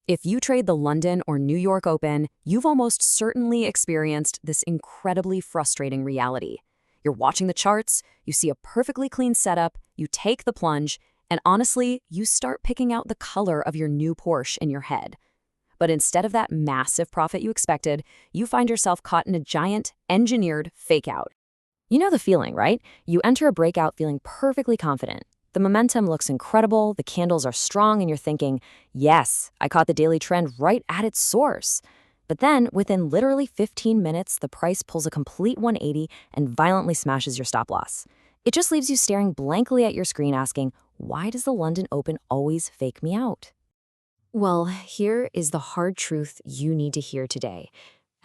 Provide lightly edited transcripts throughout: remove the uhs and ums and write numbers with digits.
If you trade the London or New York Open, you've almost certainly experienced this incredibly frustrating reality. You're watching the charts, you see a perfectly clean setup, you take the plunge, and honestly, you start picking out the color of your new Porsche in your head. But instead of that massive profit you expected, you find yourself caught in a giant, engineered fake-out. You know the feeling, right? You enter a breakout feeling perfectly confident. The momentum looks incredible, the candles are strong, and you're thinking, yes, I caught the daily trend right at its source. But then, within literally 15 minutes, the price pulls a complete 180 and violently smashes your stop loss. It just leaves you staring blankly at your screen asking, why does the London Open always fake me out? Well, here is the hard truth you need to hear today.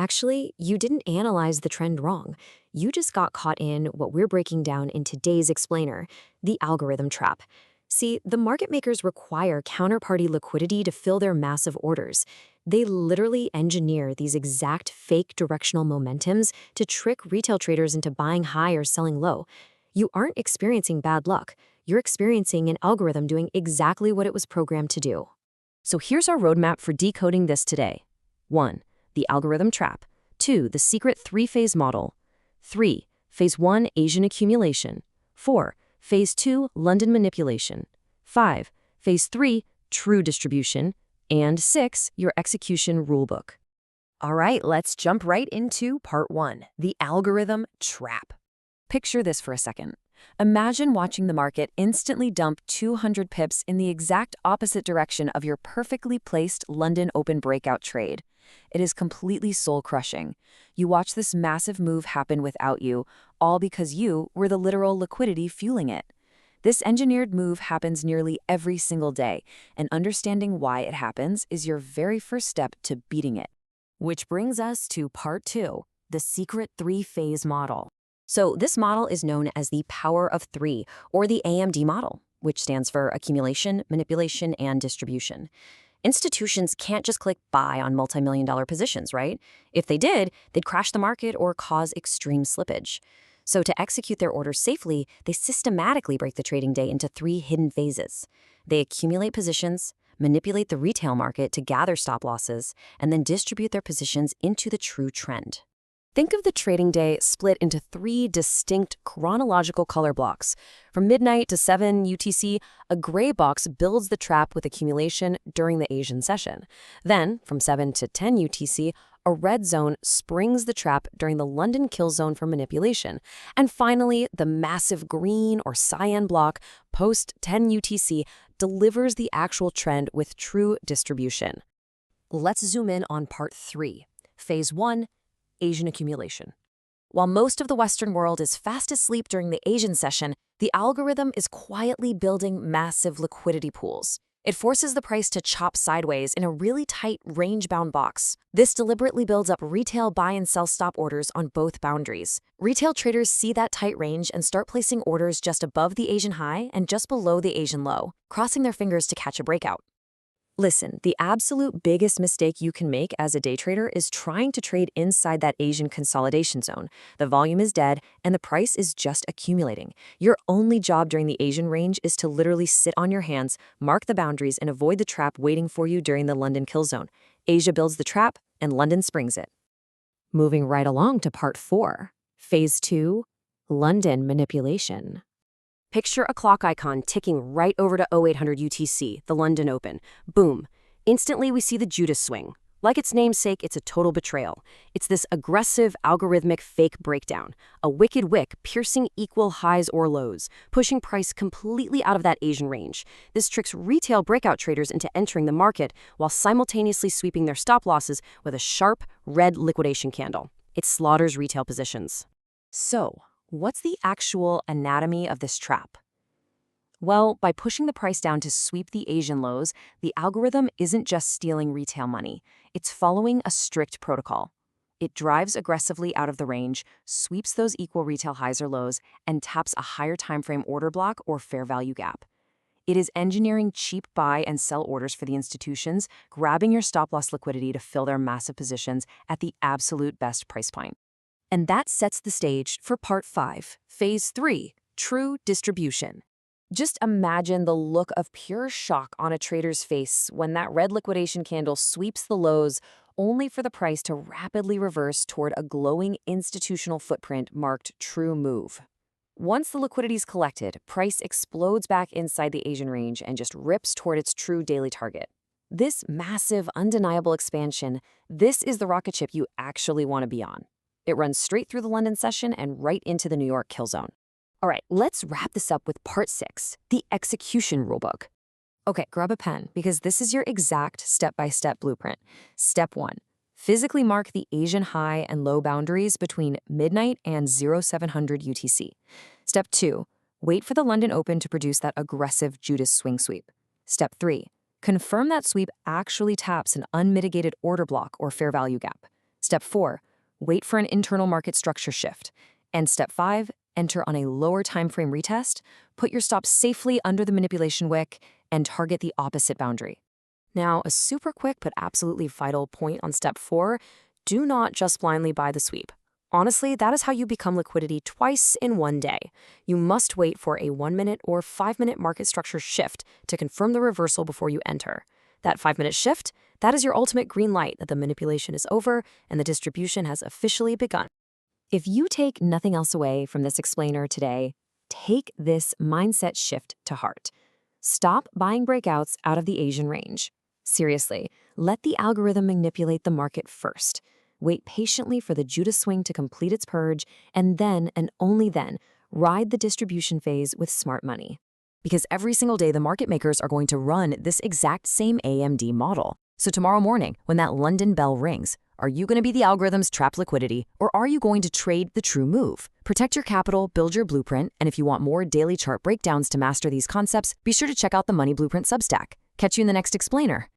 Actually, you didn't analyze the trend wrong. You just got caught in what we're breaking down in today's explainer, the algorithm trap. See, the market makers require counterparty liquidity to fill their massive orders. They literally engineer these exact fake directional momentums to trick retail traders into buying high or selling low. You aren't experiencing bad luck. You're experiencing an algorithm doing exactly what it was programmed to do. So here's our roadmap for decoding this today. 1. The algorithm trap. 2. The secret three-phase model. 3. Phase 1, Asian accumulation. 4. Phase 2, London manipulation. 5. Phase 3, true distribution. And 6, your execution rulebook. All right, let's jump right into part 1, the algorithm trap. Picture this for a second. Imagine watching the market instantly dump 200 pips in the exact opposite direction of your perfectly placed London Open breakout trade. It is completely soul-crushing. You watch this massive move happen without you, all because you were the literal liquidity fueling it. This engineered move happens nearly every single day, and understanding why it happens is your very first step to beating it. Which brings us to part 2, the secret three-phase model. So this model is known as the power of 3, or the AMD model, which stands for accumulation, manipulation, and distribution. Institutions can't just click buy on multi-million-dollar positions, right? If they did, they'd crash the market or cause extreme slippage. So to execute their orders safely, they systematically break the trading day into 3 hidden phases. They accumulate positions, manipulate the retail market to gather stop losses, and then distribute their positions into the true trend. Think of the trading day split into 3 distinct chronological color blocks. From midnight to 7 UTC, a gray box builds the trap with accumulation during the Asian session. Then, from 7 to 10 UTC, a red zone springs the trap during the London kill zone for manipulation. And finally, the massive green or cyan block post 10 UTC delivers the actual trend with true distribution. Let's zoom in on part 3, phase 1, Asian accumulation. While most of the Western world is fast asleep during the Asian session, the algorithm is quietly building massive liquidity pools. It forces the price to chop sideways in a really tight range-bound box. This deliberately builds up retail buy and sell stop orders on both boundaries. Retail traders see that tight range and start placing orders just above the Asian high and just below the Asian low, crossing their fingers to catch a breakout. Listen, the absolute biggest mistake you can make as a day trader is trying to trade inside that Asian consolidation zone. The volume is dead, and the price is just accumulating. Your only job during the Asian range is to literally sit on your hands, mark the boundaries, and avoid the trap waiting for you during the London kill zone. Asia builds the trap, and London springs it. Moving right along to part 4, phase 2, London manipulation. Picture a clock icon ticking right over to 0800 UTC, the London Open. Boom. Instantly, we see the Judas Swing. Like its namesake, it's a total betrayal. It's this aggressive, algorithmic fake breakdown, a wicked wick piercing equal highs or lows, pushing price completely out of that Asian range. This tricks retail breakout traders into entering the market while simultaneously sweeping their stop losses with a sharp, red liquidation candle. It slaughters retail positions. So, what's the actual anatomy of this trap? Well, by pushing the price down to sweep the Asian lows, the algorithm isn't just stealing retail money. It's following a strict protocol. It drives aggressively out of the range, sweeps those equal retail highs or lows, and taps a higher timeframe order block or fair value gap. It is engineering cheap buy and sell orders for the institutions, grabbing your stop-loss liquidity to fill their massive positions at the absolute best price point. And that sets the stage for part 5, phase 3, true distribution. Just imagine the look of pure shock on a trader's face when that red liquidation candle sweeps the lows, only for the price to rapidly reverse toward a glowing institutional footprint marked true move. Once the liquidity is collected, price explodes back inside the Asian range and just rips toward its true daily target. This massive, undeniable expansion, this is the rocket ship you actually want to be on. It runs straight through the London session and right into the New York kill zone. All right, let's wrap this up with part 6, the execution rulebook. Okay, grab a pen because this is your exact step-by-step blueprint. Step 1, physically mark the Asian high and low boundaries between midnight and 0700 UTC. Step 2, wait for the London Open to produce that aggressive Judas Swing sweep. Step 3, confirm that sweep actually taps an unmitigated order block or fair value gap. Step 4, wait for an internal market structure shift. And step 5, enter on a lower time frame retest, put your stop safely under the manipulation wick, and target the opposite boundary. Now, a super quick but absolutely vital point on step 4, do not just blindly buy the sweep. Honestly, that is how you become liquidity twice in one day. You must wait for a 1-minute or 5-minute market structure shift to confirm the reversal before you enter. That 5-minute shift, that is your ultimate green light that the manipulation is over and the distribution has officially begun. If you take nothing else away from this explainer today, take this mindset shift to heart. Stop buying breakouts out of the Asian range. Seriously, let the algorithm manipulate the market first. Wait patiently for the Judas Swing to complete its purge, and then, and only then, ride the distribution phase with smart money. Because every single day the market makers are going to run this exact same AMD model. So tomorrow morning, when that London bell rings, are you going to be the algorithm's trapped liquidity, or are you going to trade the true move? Protect your capital, build your blueprint, and if you want more daily chart breakdowns to master these concepts, be sure to check out the Money Blueprint Substack. Catch you in the next explainer.